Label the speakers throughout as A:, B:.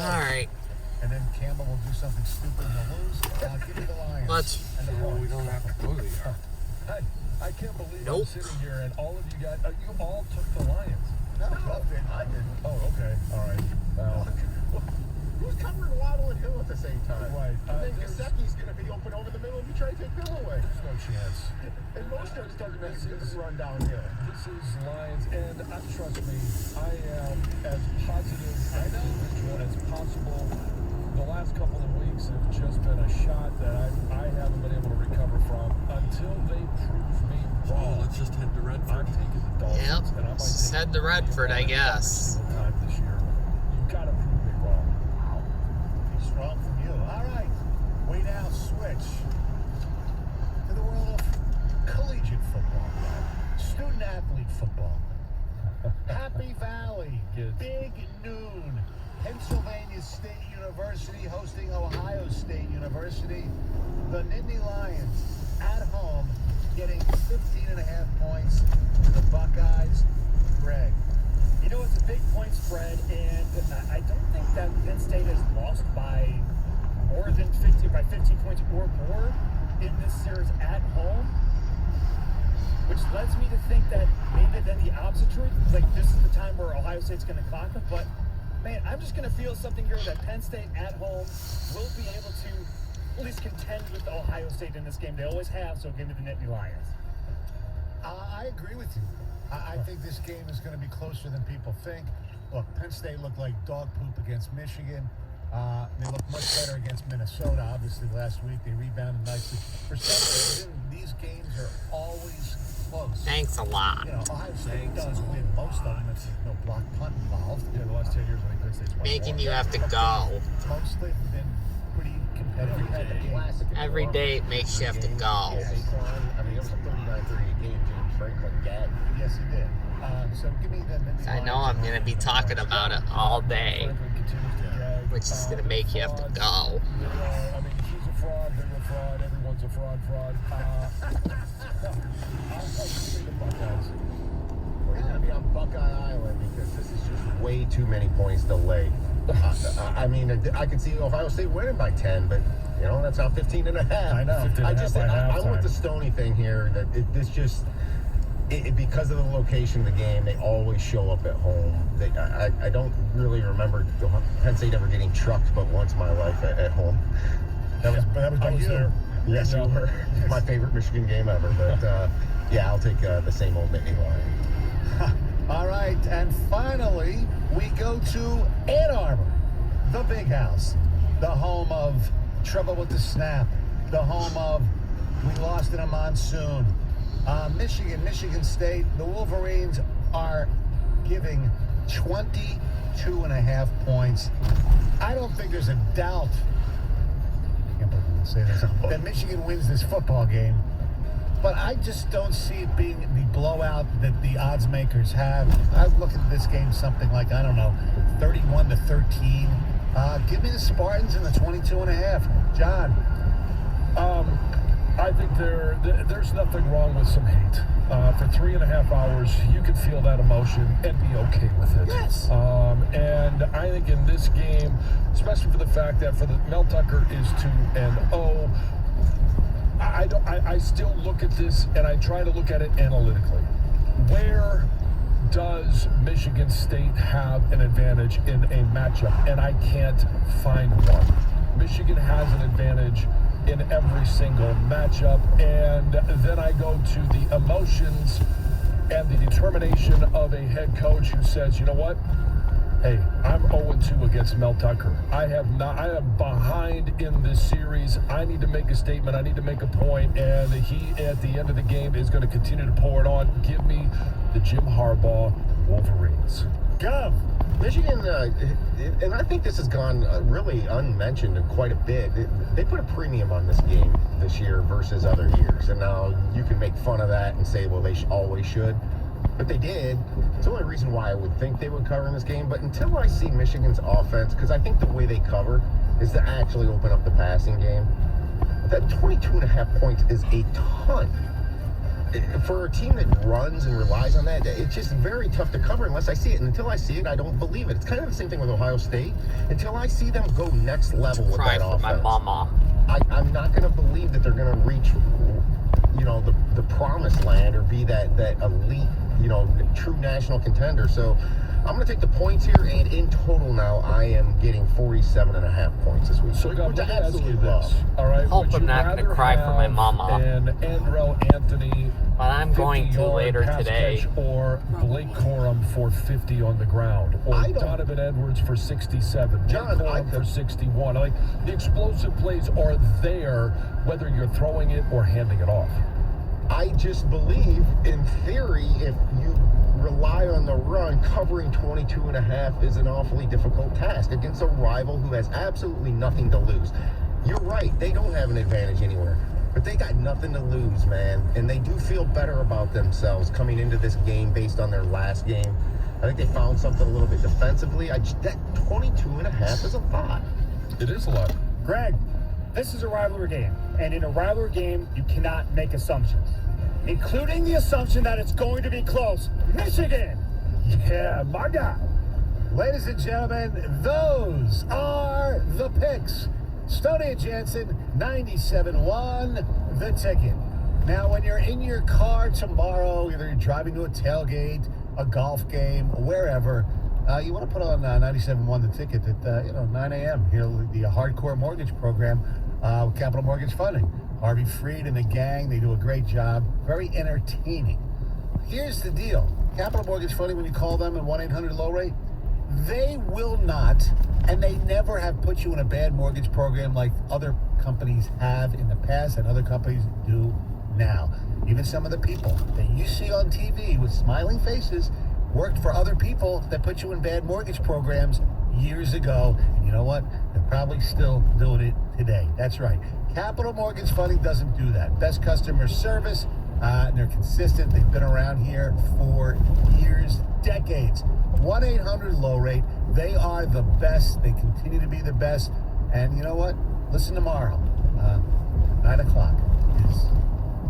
A: go.
B: All right.
A: And then Campbell will do something stupid and they'll lose. Give me the Lions.
B: Let's.
C: We don't have to go to the yard.
D: I can't believe
B: Nope.
D: I'm sitting here and all of you guys, you all took the Lions.
A: No, didn't. I didn't.
D: Oh, okay. All right. Well,
A: Who's covering Waddle and Hill at the same time?
D: Right.
A: And then
D: There's-
A: Gesicki's going to be open over the middle if you try to take Bill away.
D: there's no chance.
A: And most of us doesn't
D: This
A: make
D: is-
A: a run downhill.
D: This is Lions, and trust me, I am as positive as possible. The last couple of weeks have just been a shot that I haven't been able to recover from until they prove me
C: Oh,
D: wrong.
C: let's just head to
D: I'm
C: Redford.
D: taking the Dolphins.
B: Yep.
D: And I might
B: Just
D: take
B: head to Redford, I
D: every
B: guess.
D: single time this year. You've got to prove me wrong.
A: Be strong from you. All right. We now switch to the world of collegiate football, student athlete football. Happy Valley,
D: Kids.
A: big noon. Pennsylvania State University hosting Ohio State University. The Nittany Lions at home getting 15.5 points to the Buckeyes. Greg.
E: You know, it's a big point spread, and I don't think that Penn State has lost by more than 15 points or more in this series at home, which leads me to think that maybe then the opposite truth, like this is the time where Ohio State's going to clock them. But man, I'm just going to feel something here that Penn State at home will be able to at least contend with Ohio State in this game. They always have, so give me the Nittany Lions.
A: I agree with you. I think this game is going to be closer than people think. Look, Penn State looked like dog poop against Michigan. They looked much better against Minnesota, obviously, last week. They rebounded nicely. For some reason, these games are always close.
B: Thanks a lot.
A: You know, Ohio State does win most of them if there's no block punt involved.
D: Yeah, the last 10 years, I think Penn State's won
B: Making
D: more.
B: you have to go.
A: Mostly been pretty competitive.
B: Every day it makes you have to go.
F: I mean, it was a 39-38 game. James Franklin gagged.
A: Yes, he did. So give me the
B: I know I'm going to be talking about it all day,
D: Franklin continues to gag.
B: which is going to make you have to go.
D: I mean, she's a fraud, they're a fraud, everyone's a fraud. I'll give me the Buckeyes.
F: We're going to be on Buckeye Island because this is just way too many points delayed. I mean, I could see Ohio State winning by 10, but, you know, that's not 15.5.
A: I know.
D: 15.5 by
F: I
D: halftime.
F: want the Stoney thing here. That this just, because of the location of the game, they always show up at home. I don't really remember Penn State ever getting trucked but once in my life at home.
A: That was by
D: I was
A: you.
D: there.
F: Yes,
D: Yeah.
F: you were. My favorite Michigan game ever. But, yeah, I'll take the same old Nittany Lions.
A: All right, and finally, we go to Ann Arbor, the big house, the home of trouble with the snap, the home of we lost in a monsoon. Michigan State, the Wolverines are giving 22.5 points. I don't think there's a doubt, I can't believe I say this, that Michigan wins this football game. But I just don't see it being the blowout that the odds makers have. I look at this game something like, I don't know, 31-13. Give me the Spartans in the 22.5. John.
D: I think there's nothing wrong with some hate. For 3.5 hours, you could feel that emotion and be okay with it.
A: Yes.
D: And I think in this game, especially for the fact that for the Mel Tucker is 2-0, I still look at this and I try to look at it analytically. Where does Michigan State have an advantage in a matchup? And I can't find one. Michigan has an advantage in every single matchup. And then I go to the emotions and the determination of a head coach who says, you know what? Hey, I'm 0-2 against Mel Tucker. I am behind in this series. I need to make a statement. I need to make a point. And he, at the end of the game, is going to continue to pour it on. Give me the Jim Harbaugh Wolverines.
A: Gov.
F: Michigan, and I think this has gone really unmentioned quite a bit. They put a premium on this game this year versus other years. And now you can make fun of that and say, well, they always should. But they did. It's the only reason why I would think they would cover in this game. But until I see Michigan's offense, because I think the way they cover is to actually open up the passing game. That 22.5 points is a ton. for a team that runs and relies on that, it's just very tough to cover unless I see it. And until I see it, I don't believe it. It's kind of the same thing with Ohio State. Until I see them go next level with
B: Cry
F: that
B: for my
F: offense,
B: mama.
F: I'm not going to believe that they're going to reach, the promised land or be that elite, true national contender. So I'm going to take the points here, and in total now, I am getting 47.5 points this week.
D: So, God,
F: which
D: let
F: I
D: me ask you
F: absolutely love.
D: this. All right.
B: Hope
D: would
B: I'm
D: you
B: not gonna
D: rather
B: cry for my
D: have
B: mama.
D: An Andrell Anthony,
B: But I'm going to
D: 50-yard
B: later
D: pass
B: today.
D: catch, or Blake Corum for 50 on the ground, or
F: I don't-
D: Donovan Edwards for 67,
F: John,
D: Blake
F: I
D: Corum for
F: think-
D: 61. Like, the explosive plays are there, whether you're throwing it or handing it off.
F: I just believe, in theory, if you rely on the run, covering 22.5 is an awfully difficult task against a rival who has absolutely nothing to lose. You're right, they don't have an advantage anywhere, but they got nothing to lose, man. And they do feel better about themselves coming into this game based on their last game. I think they found something a little bit defensively. That 22.5 is a lot.
D: It is a lot.
E: Greg, this is a rivalry game, and in a rivalry game, you cannot make assumptions, including the assumption that it's going to be close. Michigan!
D: Yeah, my guy.
A: Ladies and gentlemen, those are the picks. Stoney and Jansen, 97.1, the ticket. Now, when you're in your car tomorrow, either you're driving to a tailgate, a golf game, wherever, you want to put on 97.1 the ticket at 9 a.m. Here, the Hardcore Mortgage Program with Capital Mortgage Funding. Harvey Freed and the gang, they do a great job. Very entertaining. Here's the deal. Capital Mortgage Funding, when you call them at 1-800-LOW-RATE, they will not, and they never have put you in a bad mortgage program like other companies have in the past and other companies do now. Even some of the people that you see on TV with smiling faces worked for other people that put you in bad mortgage programs years ago. And you know what? They're probably still doing it today. That's right. Capital Mortgage Funding doesn't do that. Best customer service. They're consistent. They've been around here for years, decades. 1-800-LOW-RATE. They are the best. They continue to be the best. And you know what? Listen tomorrow. 9 o'clock is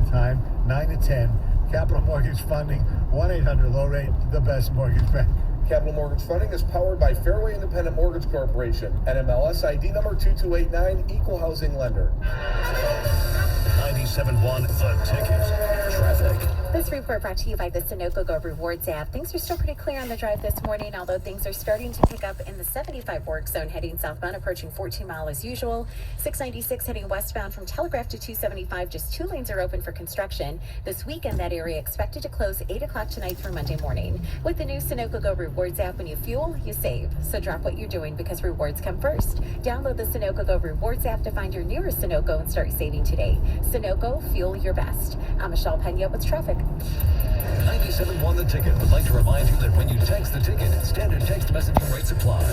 A: the time. 9 to 10. Capital Mortgage Funding. 1-800-LOW-RATE. The best mortgage bank.
C: Capital Mortgage Funding is powered by Fairway Independent Mortgage Corporation, NMLS ID number 2289, Equal Housing Lender.
G: 97.1 The Ticket. Traffic.
H: This report brought to you by the Sunoco Go Rewards app. Things are still pretty clear on the drive this morning, although things are starting to pick up in the 75 work zone heading southbound, approaching 14 Mile as usual. 696 heading westbound from Telegraph to 275. Just 2 lanes are open for construction. This weekend, that area expected to close 8 o'clock tonight through Monday morning. With the new Sunoco Go Rewards app, when you fuel, you save. So drop what you're doing because rewards come first. Download the Sunoco Go Rewards app to find your nearest Sunoco and start saving today. Sunoco, fuel your best. I'm Michelle Pena with traffic.
G: 97.1 The Ticket would like to remind you that when you text the ticket, standard text messaging rates apply.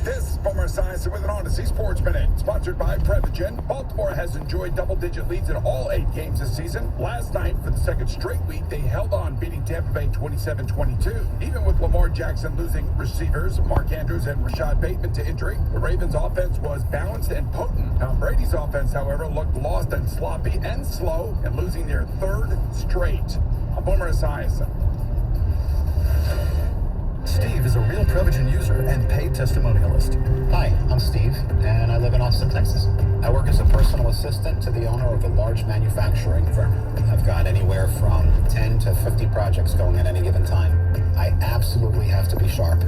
C: This is Boomer Esiason with an Odyssey Sports Minute, sponsored by Prevagen. Baltimore has enjoyed double-digit leads in all 8 games this season. Last night, for the second straight week, they held on, beating Tampa Bay 27-22. Even with Lamar Jackson losing receivers, Mark Andrews and Rashad Bateman to injury, the Ravens' offense was balanced and potent. Tom Brady's offense, however, looked lost and sloppy and slow, and losing their 3rd straight. I'm Boomer Esiason.
G: Steve is a real Prevagen user and paid testimonialist.
I: Hi, I'm Steve, and I live in Austin, Texas. I work as a personal assistant to the owner of a large manufacturing firm. I've got anywhere from 10 to 50 projects going at any given time. I absolutely have to be sharp.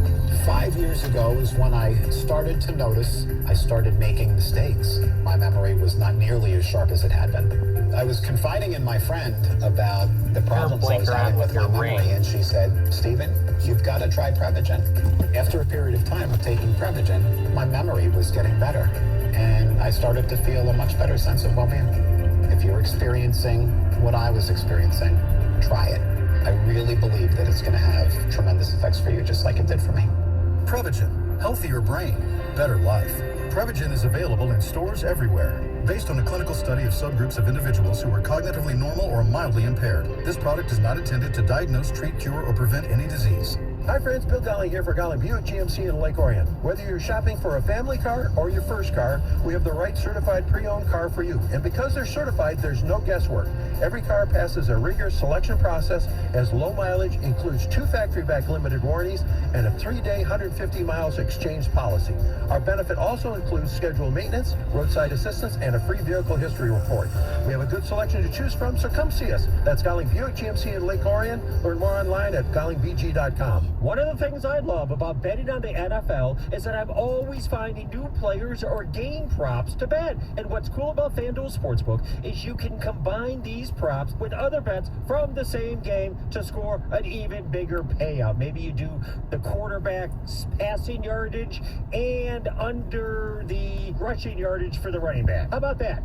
I: 5 years ago is when I started to notice I started making mistakes. My memory was not nearly as sharp as it had been. I was confiding in my friend about the problems I was having with my memory, and she said, Steven, you've got to try Prevagen. After a period of time of taking Prevagen, my memory was getting better, and I started to feel a much better sense of well-being. If you're experiencing what I was experiencing, try it. I really believe that it's going to have tremendous effects for you, just like it did for me.
G: Prevagen. Healthier brain. Better life. Prevagen is available in stores everywhere.
J: Based on a clinical study of subgroups of individuals who are cognitively normal or mildly impaired, this product is not intended to diagnose, treat, cure, or prevent any disease.
K: Hi friends, Bill Dowling here for Golling Buick GMC in Lake Orion. Whether you're shopping for a family car or your first car, we have the right certified pre-owned car for you. And because they're certified, there's no guesswork. Every car passes a rigorous selection process, has low mileage, includes 2 factory-back limited warranties, and a 3-day 150 miles exchange policy. Our benefit also includes scheduled maintenance, roadside assistance, and a free vehicle history report. We have a good selection to choose from, so come see us. That's Golling Buick GMC in Lake Orion. Learn more online at gollingbg.com.
L: One of the things I love about betting on the NFL is that I'm always finding new players or game props to bet. And what's cool about FanDuel Sportsbook is you can combine these props with other bets from the same game to score an even bigger payout. Maybe you do the quarterback's passing yardage and under the rushing yardage for the running back. How about that?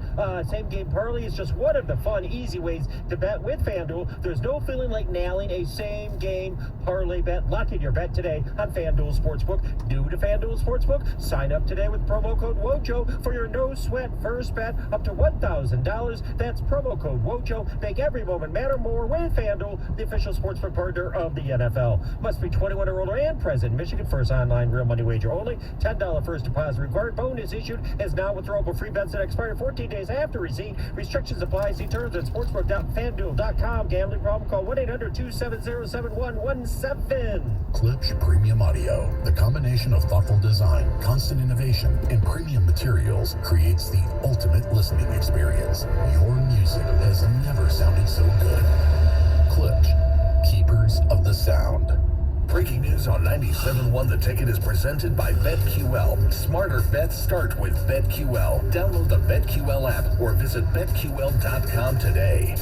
L: Same game parlay is just one of the fun, easy ways to bet with FanDuel. There's no feeling like nailing a same game parlay bet. Lock in your bet today on FanDuel Sportsbook. New to FanDuel Sportsbook? Sign up today with promo code WOJO for your no-sweat first bet up to $1,000. That's promo code WOJO. Make every moment matter more with FanDuel, the official sportsbook partner of the NFL. Must be 21 or older and present. Michigan First Online Real Money Wager only. $10 first deposit required. Bonus issued is now withdrawable free bets that expire 14 days after receipt. Restrictions apply. See terms at sportsbook.fanduel.com. Gambling problem? Call 1-800-270-7117.
M: Klipsch Premium Audio. The combination of thoughtful design, constant innovation, and premium materials creates the ultimate listening experience. Your music has never sounded so good. Klipsch, keepers of the sound.
G: Breaking news on 97.1 The Ticket is presented by BetQL. Smarter bets start with BetQL. Download the BetQL app or visit BetQL.com today.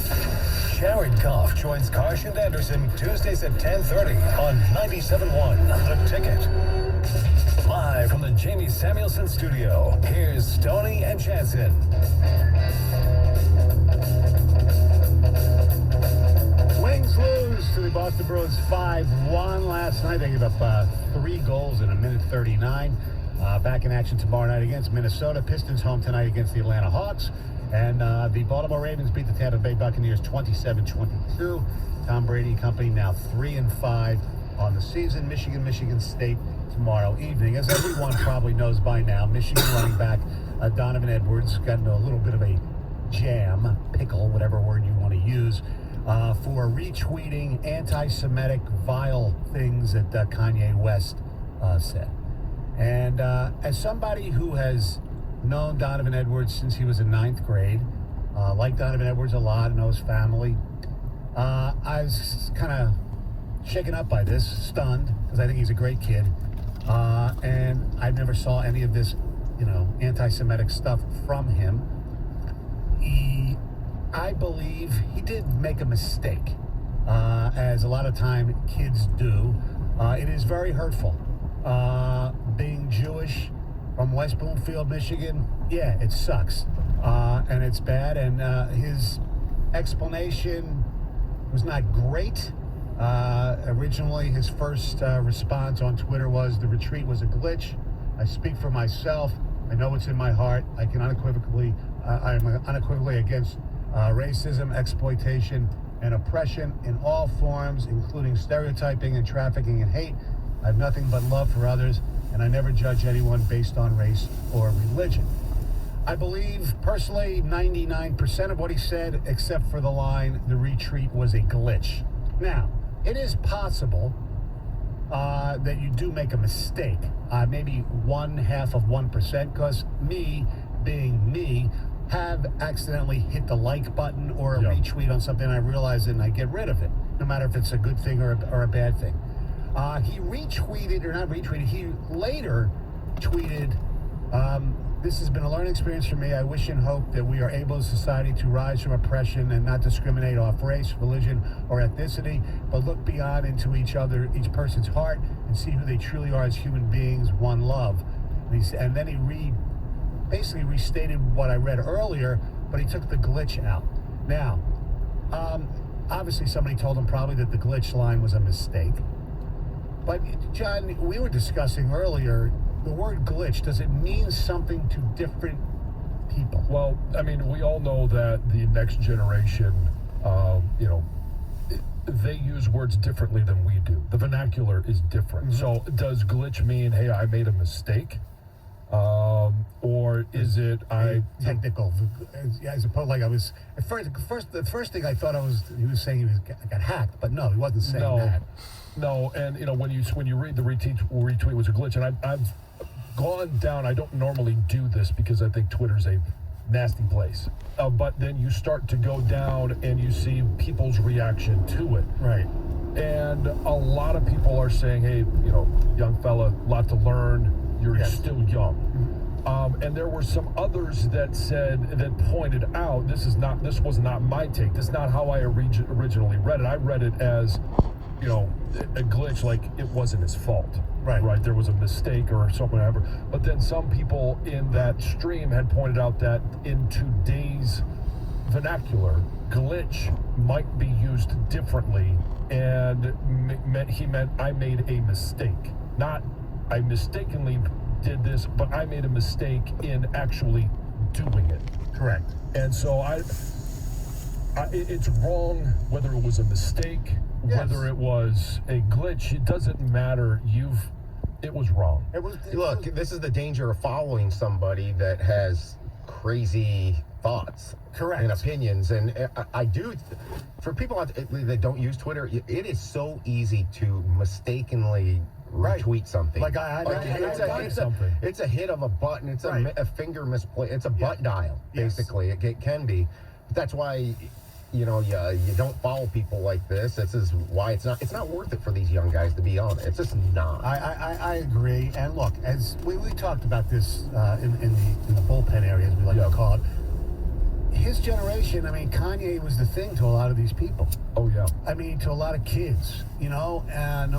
N: Jared Goff joins Karsh and Anderson Tuesdays at 10:30 on 97.1 The Ticket. Live from the Jamie Samuelson studio, here's Stoney and Jansen.
A: Wings lose to the Boston Bruins 5-1 last night. They gave up 3 goals in a minute 39. Back in action tomorrow night against Minnesota. Pistons home tonight against the Atlanta Hawks. And the Baltimore Ravens beat the Tampa Bay Buccaneers 27-22. Tom Brady and company now 3-5 on the season. Michigan State tomorrow evening. As everyone probably knows by now, Michigan running back Donovan Edwards got into a little bit of a jam, pickle, whatever word you want to use, for retweeting anti-Semitic, vile things that Kanye West said. And as somebody who has known Donovan Edwards since he was in 9th grade, like Donovan Edwards a lot, know his family, I was kind of shaken up by this, stunned, because I think he's a great kid. And I never saw any of this, anti-Semitic stuff from him. I believe he did make a mistake, as a lot of time kids do. It is very hurtful. Being Jewish from West Bloomfield, Michigan, yeah, it sucks. And it's bad. And his explanation was not great. Originally, his first response on Twitter was, the retreat was a glitch. I speak for myself. I know what's in my heart. I'm unequivocally against racism, exploitation, and oppression in all forms, including stereotyping and trafficking and hate. I have nothing but love for others, and I never judge anyone based on race or religion. I believe, personally, 99% of what he said, except for the line, the retreat was a glitch. Now, it is possible that you do make a mistake, maybe 0.5%, because me, being me, have accidentally hit the like button or a retweet on something, I realize it and I get rid of it, no matter if it's a good thing or a bad thing. He retweeted, or not retweeted, he later tweeted, this has been a learning experience for me. I wish and hope that we are able as a society to rise from oppression and not discriminate off race, religion, or ethnicity, but look beyond into each person's heart and see who they truly are as human beings, one love. And then he basically restated what I read earlier, but he took the glitch out. Now, obviously somebody told him probably that the glitch line was a mistake. But, John, we were discussing earlier, the word glitch, does it mean something to different people.
D: Well, I mean, we all know that the next generation, they use words differently than we do. The vernacular is different. So does glitch mean, hey, I made a mistake? Or is it
A: technical? As opposed, like I was the first thing I thought he was saying I got hacked, but no, he wasn't saying that.
D: No, and when you read the retweet was a glitch, and I've gone down. I don't normally do this because I think Twitter's a nasty place. But then you start to go down and you see people's reaction to it.
A: Right.
D: And a lot of people are saying, hey, young fella, lot to learn. You're still young. And there were some others that pointed out, this was not my take. This is not how I originally read it. I read it as, a glitch, like it wasn't his fault. Right. There was a mistake or something, whatever. But then some people in that stream had pointed out that in today's vernacular, glitch might be used differently, and he meant I made a mistake. Not I mistakenly did this, but I made a mistake in actually doing it.
A: Correct.
D: And so it's wrong whether it was a mistake, whether it was a glitch. It doesn't matter. It was wrong.
F: Look, this is the danger of following somebody that has crazy thoughts.
A: Correct.
F: And opinions. And I do, for people that don't use Twitter, it is so easy to mistakenly retweet something. It's a hit of a button. It's a finger misplay. It's a butt dial, basically. It can be. But that's why you don't follow people like this. This is why it's not worth it for these young guys, to be honest. It's just not.
A: I agree. And look, as we talked about this in the bullpen area, as we like to call it. His generation, I mean, Kanye was the thing to a lot of these people.
D: Oh, yeah.
A: I mean, to a lot of kids, no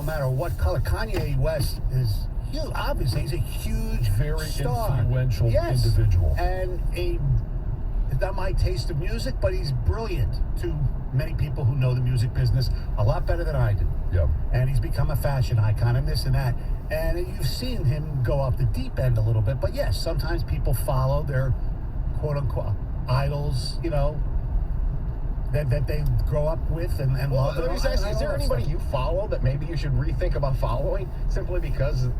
A: matter what color. Kanye West is huge. Obviously, he's a huge,
D: very
A: star.
D: Influential individual.
A: And it's not my taste of music, but he's brilliant to many people who know the music business a lot better than I do.
D: Yeah.
A: And he's become a fashion icon and this and that. And you've seen him go off the deep end a little bit. But yes, sometimes people follow their quote-unquote idols, that they grow up with and love.
F: Let me just ask you, is there anybody you follow that maybe you should rethink about following simply because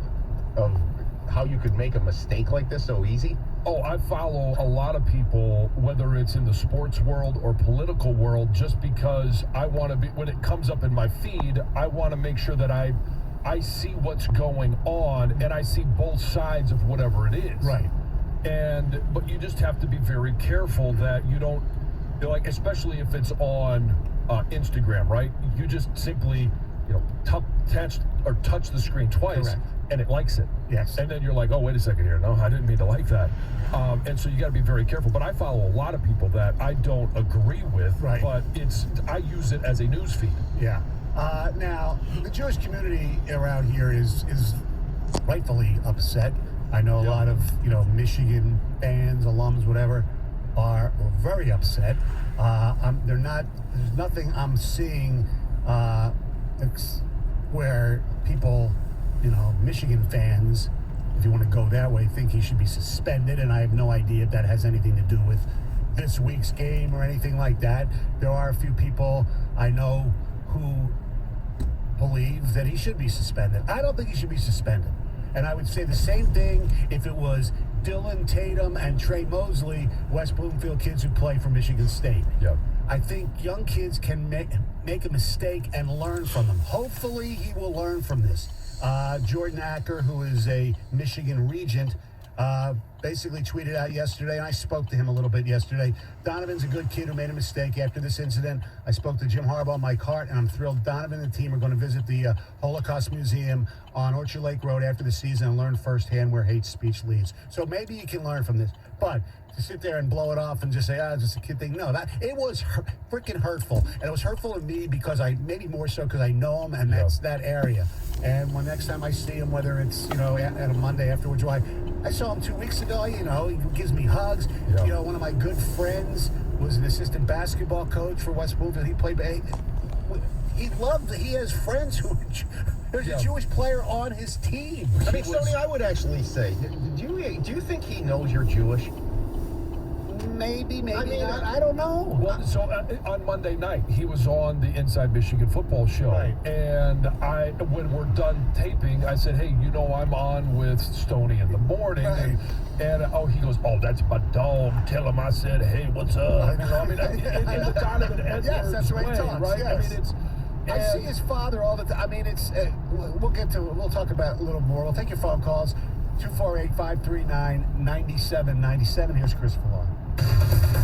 F: of how you could make a mistake like this so easy?
D: Oh, I follow a lot of people, whether it's in the sports world or political world, just because I want to be, when it comes up in my feed, I want to make sure that I see what's going on and I see both sides of whatever it is.
A: Right.
D: But you just have to be very careful that you don't, especially if it's on Instagram, right? You just simply, touch the screen twice.
A: Correct.
D: And it likes it.
A: Yes.
D: And then you're like, oh, wait a second here. No, I didn't mean to like that. And so you got to be very careful. But I follow a lot of people that I don't agree with.
A: Right.
D: But I use it as a news feed.
A: Yeah. Now, the Jewish community around here is rightfully upset. I know a lot of, Michigan fans, alums, whatever, are very upset. There's nothing I'm seeing where people, Michigan fans, if you want to go that way, think he should be suspended. And I have no idea if that has anything to do with this week's game or anything like that. There are a few people I know who believe that he should be suspended. I don't think he should be suspended. And I would say the same thing if it was Dylan Tatum and Trey Mosley, West Bloomfield kids who play for Michigan State.
D: Yep.
A: I think young kids can make a mistake and learn from them. Hopefully he will learn from this. Jordan Acker, who is a Michigan regent, basically tweeted out yesterday, and I spoke to him a little bit yesterday. Donovan's a good kid who made a mistake after this incident. I spoke to Jim Harbaugh, Mike Hart, and I'm thrilled Donovan and the team are going to visit the Holocaust Museum on Orchard Lake Road after the season and learn firsthand where hate speech leads. So maybe you can learn from this. But to sit there and blow it off and just say, it's just a kid thing. No, it was freaking hurtful. And it was hurtful to me because maybe more so because I know him and that's that area. And when next time I see him, whether it's, at a Monday afterwards, I saw him 2 weeks ago, he gives me hugs.
D: Yeah.
A: One of my good friends was an assistant basketball coach for West Bloomfield. He played, he has friends who, there's a Jewish player on his team.
F: I mean, Stoney, I would actually say, do you think he knows you're Jewish?
A: maybe
F: I mean,
A: not. I don't know.
D: Well, so on Monday night, he was on the Inside Michigan Football Show.
A: Right.
D: And when we're done taping, I said, hey, I'm on with Stoney in the morning.
A: Right.
D: And he goes, oh, that's my dog. Tell him I said, hey, what's up? In the Donovan Edwards
A: Yes, that's the way he talks,
D: right?
A: yes. I see his father all the time. I mean, it's. We'll talk about it a little more. We'll take your phone calls. 248-539-9797. Here's Chris Villar.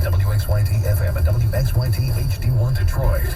G: WXYT FM and WXYT HD1 Detroit.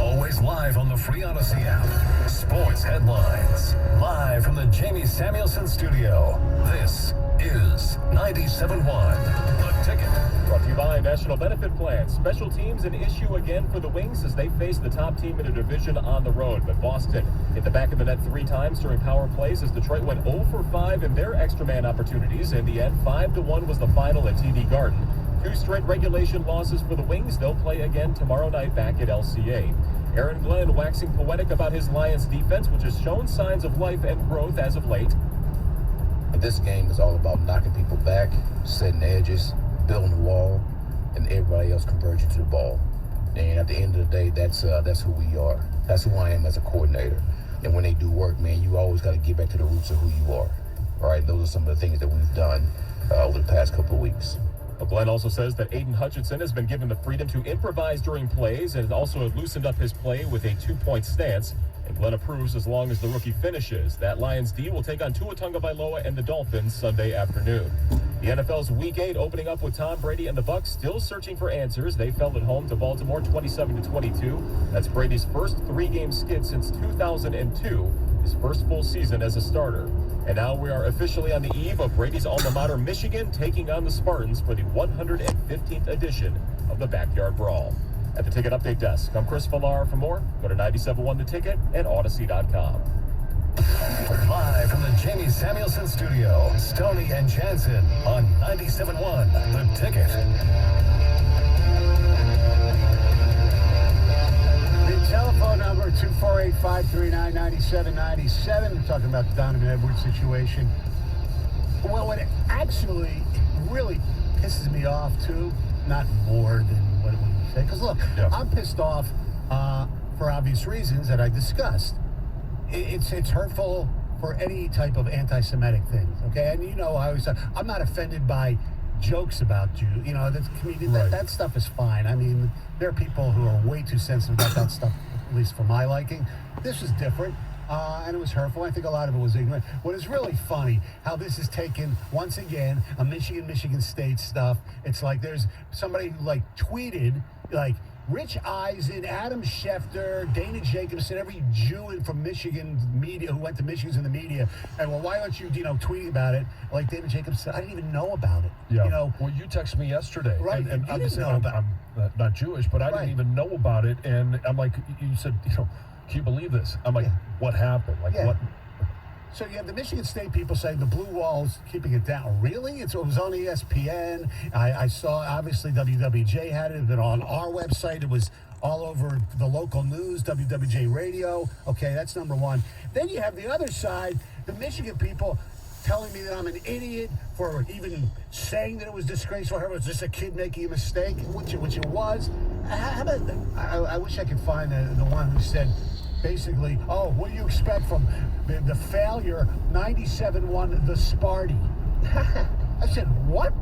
G: Always live on the free Odyssey app. Sports headlines. Live from the Jamie Samuelson studio. This is 97.1 The Ticket.
O: Brought to you by National Benefit Plan. Special teams an issue again for the Wings as they face the top team in a division on the road. But Boston hit the back of the net 3 times during power plays as Detroit went 0 for 5 in their extra man opportunities. In the end, 5-1 was the final at TD Garden. 2 straight regulation losses for the Wings. They'll play again tomorrow night back at LCA. Aaron Glenn waxing poetic about his Lions defense, which has shown signs of life and growth as of late.
P: This game is all about knocking people back, setting edges, building the wall, and everybody else converging to the ball. And at the end of the day, that's who we are. That's who I am as a coordinator. And when they do work, man, you always got to get back to the roots of who you are. All right, those are some of the things that we've done over the past couple of weeks.
O: But Glenn also says that Aiden Hutchinson has been given the freedom to improvise during plays and also loosened up his play with a 2-point stance. And Glenn approves as long as the rookie finishes. That Lions D will take on Tua Tagovailoa and the Dolphins Sunday afternoon. The NFL's Week 8 opening up with Tom Brady and the Bucs still searching for answers. They fell at home to Baltimore 27-22. That's Brady's first 3-game skid since 2002, his first full season as a starter. And now we are officially on the eve of Brady's alma mater, Michigan, taking on the Spartans for the 115th edition of the Backyard Brawl. At the Ticket Update Desk, I'm Chris Villar. For more, go to 97.1 The Ticket and Odyssey.com.
N: Live from the Jamie Samuelson studio, Stoney and Jansen on 97.1 The Ticket.
A: The telephone number, 248-539-9797. We're talking about the Donovan Edwards situation. Well, what actually really pisses me off, too, not more than what we say, because look, I'm pissed off for obvious reasons that I discussed. It's hurtful for any type of anti-Semitic things, okay? And I always say, I'm not offended by jokes about you. That stuff is fine. I mean, there are people who are way too sensitive about that stuff, at least for my liking. This was different, and it was hurtful. I think a lot of it was ignorant. What is really funny, how this is taken, once again, a Michigan State stuff. It's like there's somebody who, tweeted, Rich Eisen, Adam Schefter, Dana Jacobson, every Jew from Michigan media who went to Michigan's in the media, and why aren't you, tweeting about it? Like Dana Jacobson, I didn't even know about it.
D: Yeah. Well, you texted me yesterday,
A: right?
D: And
A: you
D: obviously
A: didn't know
D: I'm not Jewish, but I didn't even know about it. And I'm like, you said, can you believe this? I'm like, what happened? What?
A: So you have the Michigan State people saying the blue wall's keeping it down. Really? It was on ESPN. I saw, obviously, WWJ had it. Then on our website, it was all over the local news, WWJ radio. Okay, that's number one. Then you have the other side, the Michigan people telling me that I'm an idiot for even saying that it was disgraceful. It was just a kid making a mistake, which it was. I wish I could find the one who said, basically, what do you expect from the failure, 97-1, the Sparty? I said, what?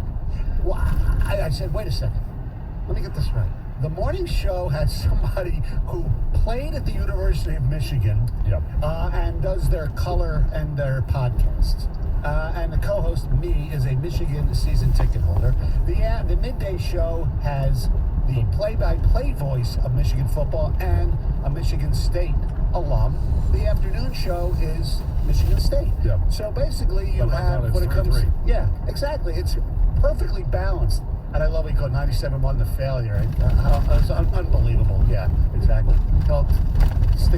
A: Well, I said, wait a second. Let me get this right. The morning show had somebody who played at the University of Michigan and does their color and their podcasts. And the co-host, me, is a Michigan season ticket holder. The midday show has the play-by-play voice of Michigan football and a Michigan State alum. The afternoon show is Michigan State. So basically you have, when it comes... Yeah, exactly. It's perfectly balanced. And I love what you call 97-1 the failure. It's unbelievable. Yeah, exactly.
F: To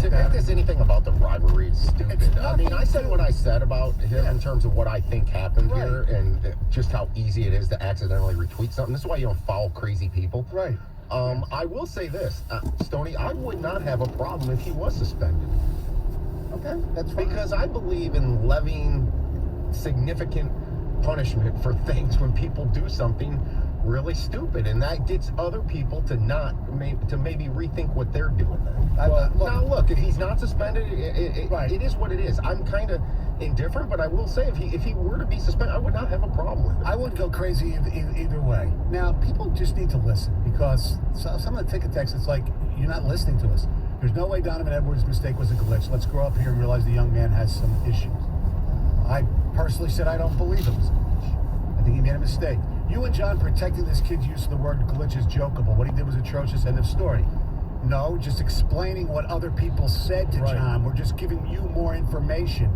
F: think there's anything about the rivalry is stupid. I mean, I said what I said about him in terms of what I think happened here and just how easy it is to accidentally retweet something. This is why you don't follow crazy people.
A: Right.
F: I will say this, Stoney, I would not have a problem if he was suspended.
A: Okay, that's fine.
F: Because I believe in levying significant punishment for things when people do something really stupid, and that gets other people to maybe rethink what they're doing then. Now look, if he's not suspended, it is what it is. I'm kind of indifferent, but I will say if he were to be suspended, I would not have a problem with it.
A: I wouldn't go crazy either way. Now, people just need to listen, because some of the ticket text, it's like, you're not listening to us. There's no way Donovan Edwards' mistake was a glitch. Let's grow up here and realize the young man has some issues. I personally said I don't believe it was a glitch. I think he made a mistake. You and John protecting this kid's use of the word glitch is jokeable. What he did was atrocious, end of story. No, just explaining what other people said to John. We're just giving you more information.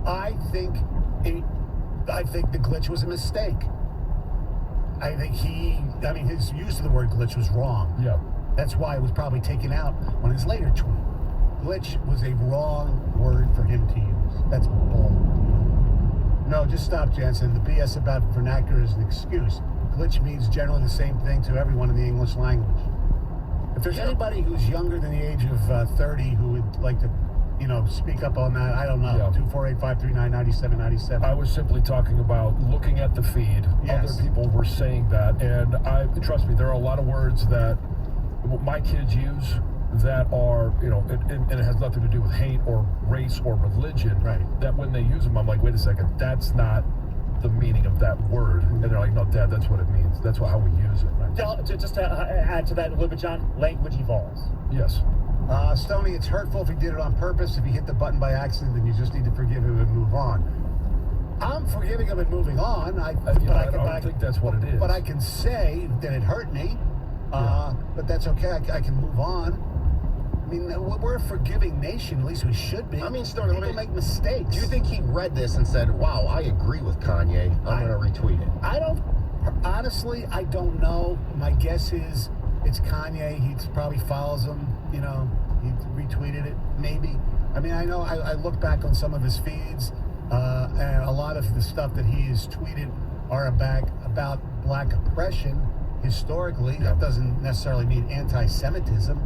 A: I think the glitch was a mistake. I think his use of the word glitch was wrong.
D: Yeah.
A: That's why it was probably taken out on his later tweet. Glitch was a wrong word for him to use. That's bull. No, just stop, Jansen. The BS about vernacular is an excuse. Glitch means generally the same thing to everyone in the English language. If there's anybody who's younger than the age of 30 who would like to, speak up on that, I don't know.
D: Yeah.
A: 248-539-9797.
D: I was simply talking about looking at the feed.
A: Yes.
D: Other people were saying that, and trust me, there are a lot of words that my kids use that are, and it has nothing to do with hate or race or religion.
A: Right.
D: That when they use them, I'm like, wait a second, that's not the meaning of that word. And they're like, no, Dad, that's what it means. That's how we use it. Right?
E: Just to add to that a little bit, John, language evolves.
D: Yes.
A: Stoney, it's hurtful if he did it on purpose. If he hit the button by accident, then you just need to forgive him and move on. I'm forgiving him and moving on. I
D: don't think that's what it is.
A: But I can say that it hurt me. But that's okay. I can move on. I mean, we're a forgiving nation. At least we should be.
F: I mean, Stoney,
A: people make mistakes.
F: Do you think he read this and said, wow, I agree with Kanye, I'm going to retweet it?
A: Honestly, I don't know. My guess is it's Kanye. He probably follows him. He retweeted it, maybe. I mean, I know I look back on some of his feeds, and a lot of the stuff that he has tweeted are about black oppression historically. That doesn't necessarily mean anti-Semitism.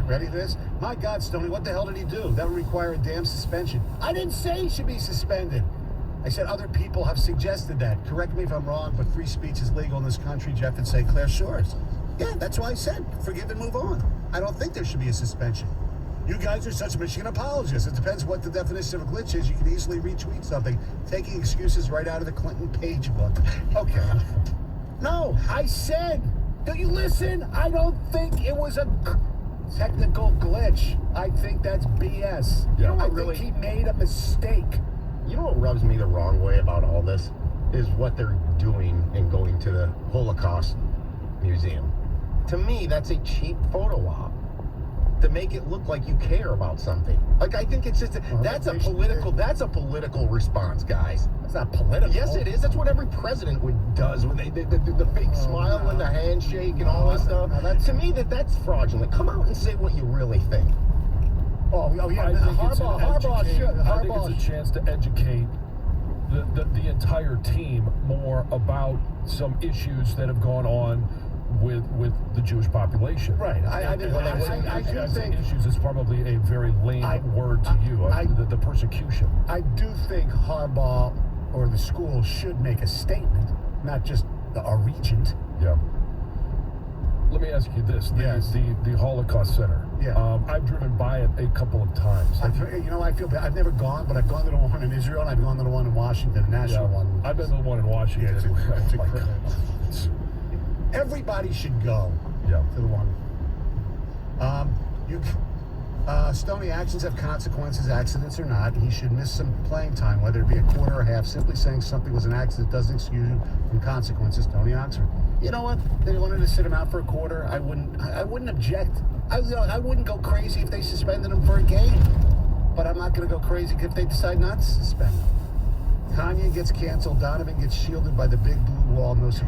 A: Ready for this? My God, Stoney, what the hell did he do? That would require a damn suspension. I didn't say he should be suspended. I said other people have suggested that. Correct me if I'm wrong, but free speech is legal in this country, Jeff and St. Clair Shores. Yeah, that's why I said forgive and move on. I don't think there should be a suspension. You guys are such Michigan apologists. It depends what the definition of a glitch is. You can easily retweet something, taking excuses right out of the Clinton page book. Okay. No, I said, do you listen? I don't think it was a technical glitch. I think that's BS. I think he made a mistake.
F: You know what rubs me the wrong way about all this is what they're doing and going to the Holocaust Museum. To me, that's a cheap photo op to make it look like you care about something. Like, I think it's just that's a political response, guys.
A: It's not political.
F: Yes, it is. That's what every president does when they the fake smile and the handshake and all that stuff. To me, that's fraudulent. Come out and say what you really think.
A: Oh yeah, Harbaugh should.
D: I think it's a chance to educate the entire team more about some issues that have gone on with the Jewish population.
A: Right. I do think
D: issues is probably a very lame word to you. The persecution.
A: I do think Harbaugh or the school should make a statement, not just a regent.
D: Yeah. Let me ask you this: the Holocaust Center.
A: Yeah.
D: I've driven by it a couple of times.
A: I feel bad. I've never gone, but I've gone to the one in Israel, and I've gone to the one in Washington, the national one.
D: I've been to the one in Washington.
A: Yeah, it's incredible. Everybody should go to the one. Stoney, actions have consequences, accidents or not. He should miss some playing time, whether it be a quarter or half. Simply saying something was an accident doesn't excuse you from consequences. Tony Oxford. You know what? They wanted to sit him out for a quarter. I wouldn't object. I wouldn't go crazy if they suspended him for a game. But I'm not going to go crazy if they decide not to suspend him. Kanye gets canceled. Donovan gets shielded by the big blue wall. There's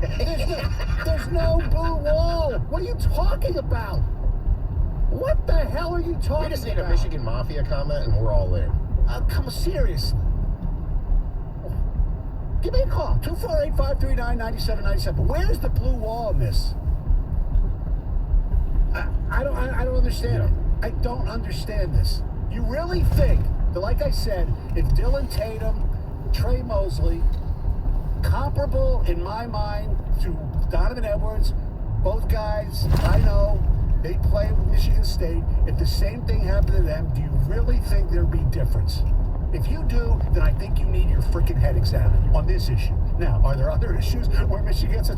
A: no blue wall. What are you talking about? What the hell are you talking about?
F: We just need a Michigan Mafia comment and we're all in.
A: Come on, seriously. Give me a call. 248-539-9797. Where's the blue wall in this? I don't understand it. I don't understand this. You really think that, like I said, if Dylan Tatum Trey Mosley, comparable in my mind to Donovan Edwards. Both guys, I know, they play with Michigan State. If the same thing happened to them, do you really think there'd be difference? If you do, then I think you need your freaking head examined on this issue. Now, are there other issues where Michigan gets a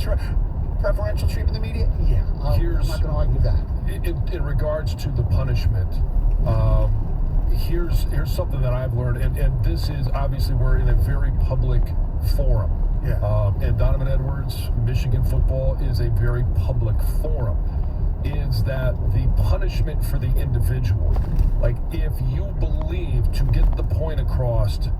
A: preferential treatment in the media? Yeah, I'm not going to argue that.
D: In regards to the punishment, here's something that I've learned, and this is obviously we're in a very public forum.
A: Yeah.
D: And Donovan Edwards, Michigan football is a very public forum. Is that the punishment for the individual? Like, if you believe to get the point across to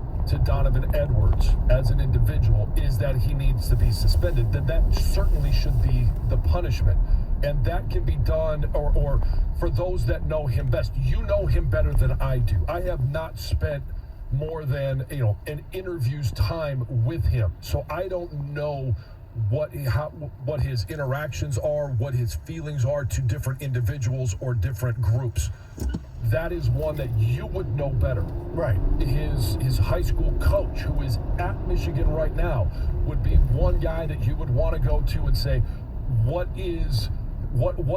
D: Donovan Edwards as an individual is that he needs to be suspended, then that certainly should be the punishment. And that can be done, or for those that know him best, you know him better than I do. I have not spent more than, an interview's time with him. So I don't know what his interactions are, what his feelings are to different individuals or different groups. That is one that you would know better.
A: Right.
D: His high school coach, who is at Michigan right now, would be one guy that you would want to go to and say, what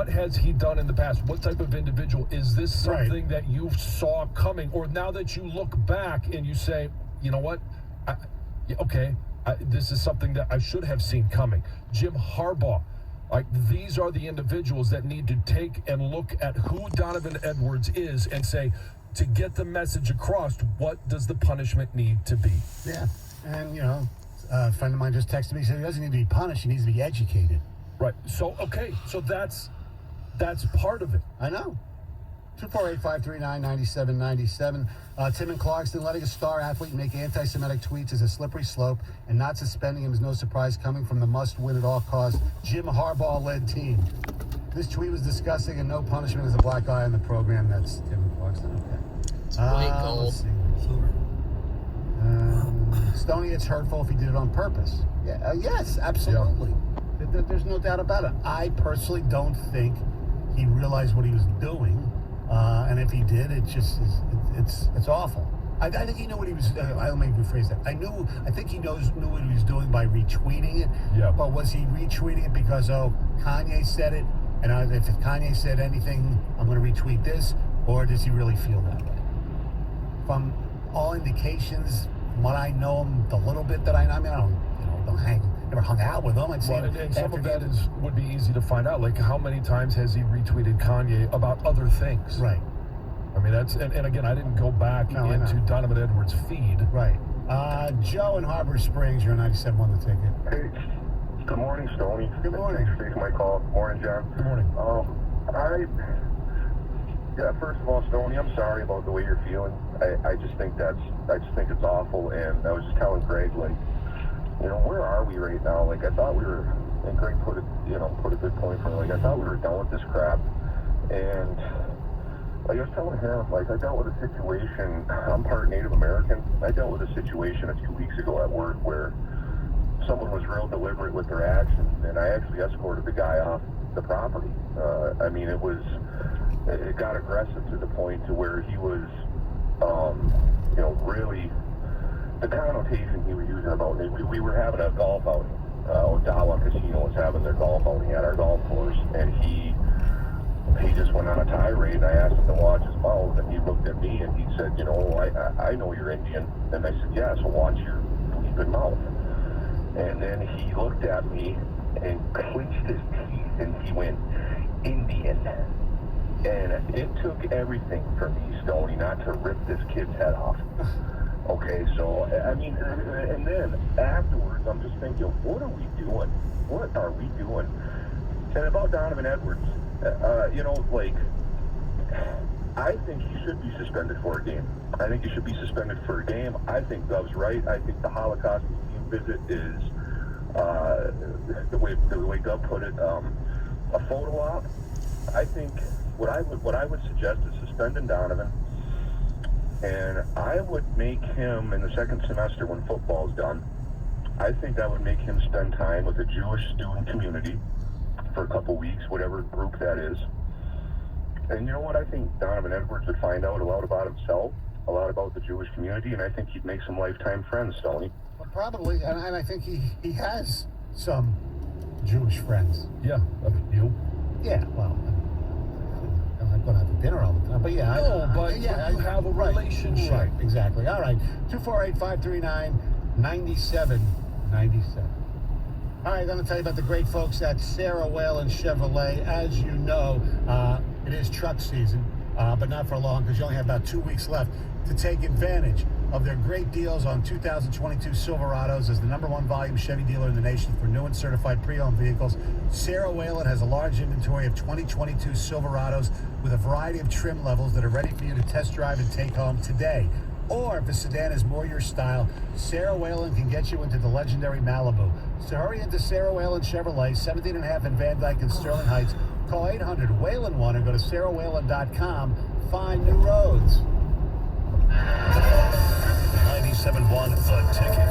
D: has he done in the past? What type of individual? Is this something that you saw coming? Or now that you look back and you say, you know what? This is something that I should have seen coming. Jim Harbaugh. These are the individuals that need to take and look at who Donovan Edwards is and say, to get the message across, what does the punishment need to be?
A: Yeah. And, a friend of mine just texted me, said he doesn't need to be punished, he needs to be educated.
D: Right. So, so that's part of it.
A: I know. 248-539-9797. Tim in Clarkston, letting a star athlete make anti-Semitic tweets is a slippery slope, and not suspending him is no surprise coming from the must-win-at-all-cost Jim Harbaugh-led team. This tweet was disgusting, and no punishment is a black eye in the program. That's Tim in Clarkston. Okay.
B: It's white gold.
A: Stoney, it's hurtful if he did it on purpose. Yeah. Yes, absolutely. Yeah. There's no doubt about it. I personally don't think he realized what he was doing. And if he did, it just is, it's awful. I think he knew what he was. Let me rephrase that. I think he knew what he was doing by retweeting it.
D: Yeah.
A: But was he retweeting it because Kanye said it, and if Kanye said anything, I'm going to retweet this, or does he really feel that way? From all indications, from what I know him, the little bit that I know, I never hung out with him. And
D: some of that would be easy to find out. Like, how many times has he retweeted Kanye about other things?
A: Right.
D: I mean, that's, and again, I didn't go back into Donovan Edwards' feed.
A: Right. Joe in Harbor Springs, you're 97 the ticket.
Q: Hey, good morning, Stoney.
A: Good morning.
Q: Thanks for taking my call. Good morning, John.
D: Good morning.
Q: First of all, Stoney, I'm sorry about the way you're feeling. I just think it's awful, and I was just telling Greg, where are we right now? I thought we were, and Greg put a good point for me. I thought we were done with this crap, and I was telling him, I dealt with a situation. I'm part Native American. I dealt with a situation a few weeks ago at work where someone was real deliberate with their actions, and I actually escorted the guy off the property. It got aggressive to the point to where he was, really, the connotation he was using about me. We were having a golf outing. Odawa Casino was having their golf outing at our golf course, and he just went on a tirade, and I asked him to watch his mouth, and he looked at me, and he said, I know you're Indian. And I said, yeah, so watch your bleeping mouth. And then he looked at me and clenched his teeth, and he went, Indian. And it took everything for me, Stoney, not to rip this kid's head off. Okay, so, and then afterwards, I'm just thinking, what are we doing? What are we doing? And about Donovan Edwards, I think he should be suspended for a game. I think he should be suspended for a game. I think Gov's right. I think the Holocaust Museum visit is, the way Gov put it, a photo op. I think what I would suggest is suspending Donovan, and I would make him, in the second semester when football's done, I think I would make him spend time with the Jewish student community for a couple weeks, whatever group that is. And you know what? I think Donovan Edwards would find out a lot about himself a lot about the Jewish community, and I think he'd make some lifetime friends, Stoney.
A: Well, probably, and I think he has some Jewish friends.
D: Yeah, you.
A: Yeah, well, I'm not going to have dinner all the time, but yeah.
D: No, but you have a relationship.
A: Right, exactly. All right, 248-539-9797. All right, I'm going to tell you about the great folks at Sarah Whalen Chevrolet. As you know, it is truck season, but not for long because you only have about 2 weeks left to take advantage of their great deals on 2022 Silverados. As the #1 volume Chevy dealer in the nation for new and certified pre-owned vehicles, Sarah Whalen has a large inventory of 2022 Silverados with a variety of trim levels that are ready for you to test drive and take home today. Or if the sedan is more your style, Sarah Whalen can get you into the legendary Malibu. So hurry into Sarah Whalen Chevrolet, 17.5 in Van Dyke and Sterling Heights. Call 800-WHALEN-1 or go to sarahwhalen.com. Find new roads.
N: 97.1 The Ticket.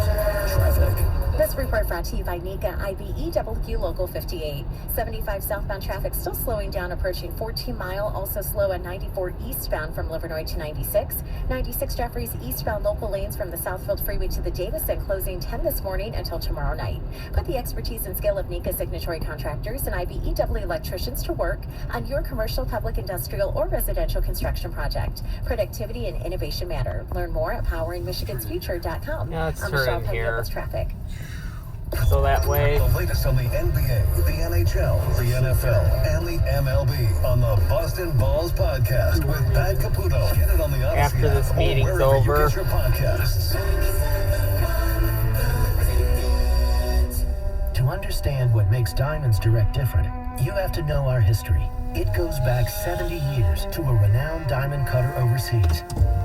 N: Traffic.
H: This report brought to you by NECA IBEW Local 58. 75 southbound traffic still slowing down, approaching 14 Mile. Also slow at 94 eastbound from Livernois to 96. 96 Jeffries eastbound local lanes from the Southfield Freeway to the Davison closing 10 this morning until tomorrow night. Put the expertise and skill of NECA signatory contractors and IBEW electricians to work on your commercial, public, industrial, or residential construction project. Productivity and innovation matter. Learn more at poweringmichigansfuture.com.
B: Yeah, let's
H: I'm
B: turn
H: Michelle
B: here.
H: Penn with traffic.
B: So that way,
N: The latest on the NBA, the NHL, the NFL, and the MLB on the Boston Balls Podcast with Pat Caputo. Get it on the Odyssey
B: after this
N: app or
B: meeting's
N: wherever you
B: over,
N: get your podcasts.
R: To understand what makes Diamonds Direct different, you have to know our history. It goes back 70 years to a renowned diamond cutter overseas.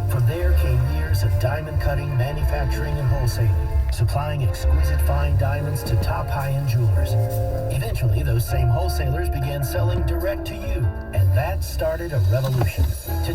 R: From there came years of diamond cutting, manufacturing, and wholesaling, supplying exquisite fine diamonds to top high-end jewelers. Eventually, those same wholesalers began selling direct to you, and that started a revolution. Today,